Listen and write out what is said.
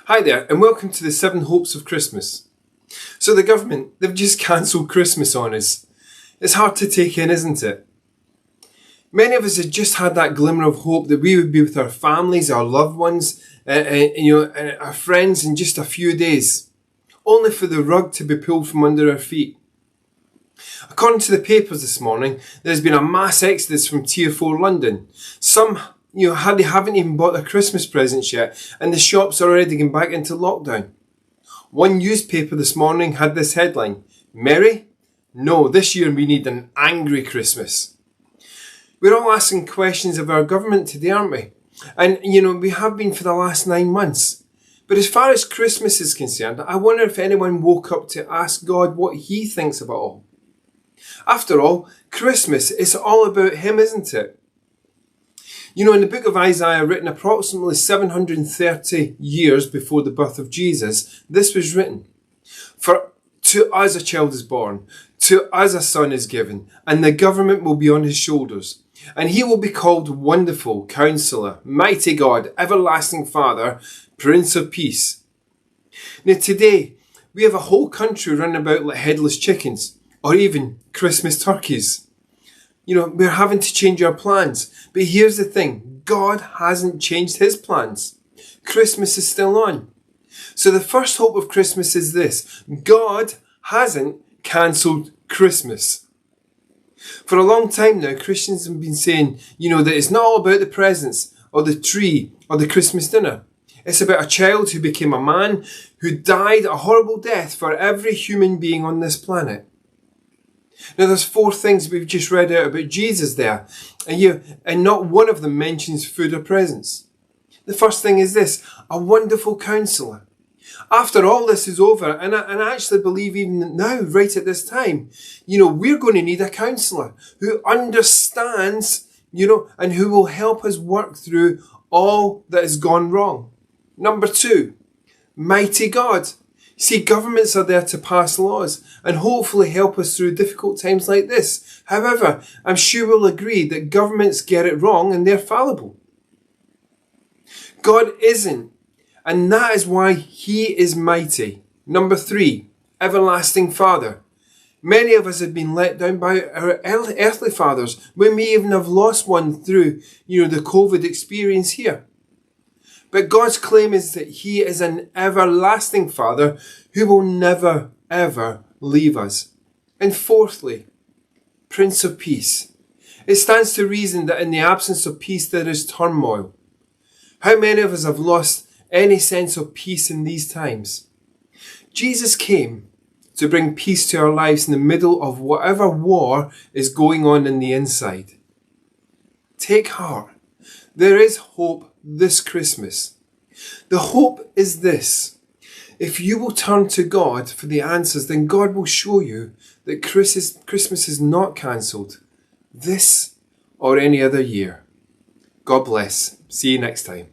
Hi there, and welcome to the 7 Hopes of Christmas. So the government, they've just cancelled Christmas on us. It's hard to take in, isn't it? Many of us had just had that glimmer of hope that we would be with our families, our loved ones, and our friends in just a few days, only for the rug to be pulled from under our feet. According to the papers this morning, there's been a mass exodus from Tier 4 London. Some they haven't even bought their Christmas presents yet, and the shops are already getting back into lockdown. One newspaper this morning had this headline: "Merry? No, this year we need an angry Christmas." We're all asking questions of our government today, aren't we? And we have been for the last 9 months. But as far as Christmas is concerned, I wonder if anyone woke up to ask God what He thinks about it all. After all, Christmas is all about Him, isn't it? In the book of Isaiah, written approximately 730 years before the birth of Jesus, this was written: "For to us a child is born, to us a son is given, and the government will be on His shoulders. And He will be called Wonderful, Counselor, Mighty God, Everlasting Father, Prince of Peace." Now today, we have a whole country running about like headless chickens, or even Christmas turkeys. We're having to change our plans. But here's the thing: God hasn't changed His plans. Christmas is still on. So the first hope of Christmas is this: God hasn't cancelled Christmas. For a long time now, Christians have been saying, that it's not all about the presents or the tree or the Christmas dinner. It's about a child who became a man who died a horrible death for every human being on this planet. Now there's 4 things we've just read out about Jesus there, and not one of them mentions food or presents. The first thing is this: a wonderful counselor. After all this is over, and I actually believe even now, right at this time, we're going to need a counsellor who understands, and who will help us work through all that has gone wrong. Number 2, mighty God. See, governments are there to pass laws and hopefully help us through difficult times like this. However, I'm sure we'll agree that governments get it wrong and they're fallible. God isn't. And that is why He is mighty. Number 3, everlasting Father. Many of us have been let down by our earthly fathers. We may even have lost one through, the COVID experience here. But God's claim is that He is an everlasting Father who will never, ever leave us. And fourthly, Prince of Peace. It stands to reason that in the absence of peace there is turmoil. How many of us have lost any sense of peace in these times? Jesus came to bring peace to our lives in the middle of whatever war is going on in the inside. Take heart. There is hope this Christmas. The hope is this: if you will turn to God for the answers, then God will show you that Christmas is not cancelled this or any other year. God bless. See you next time.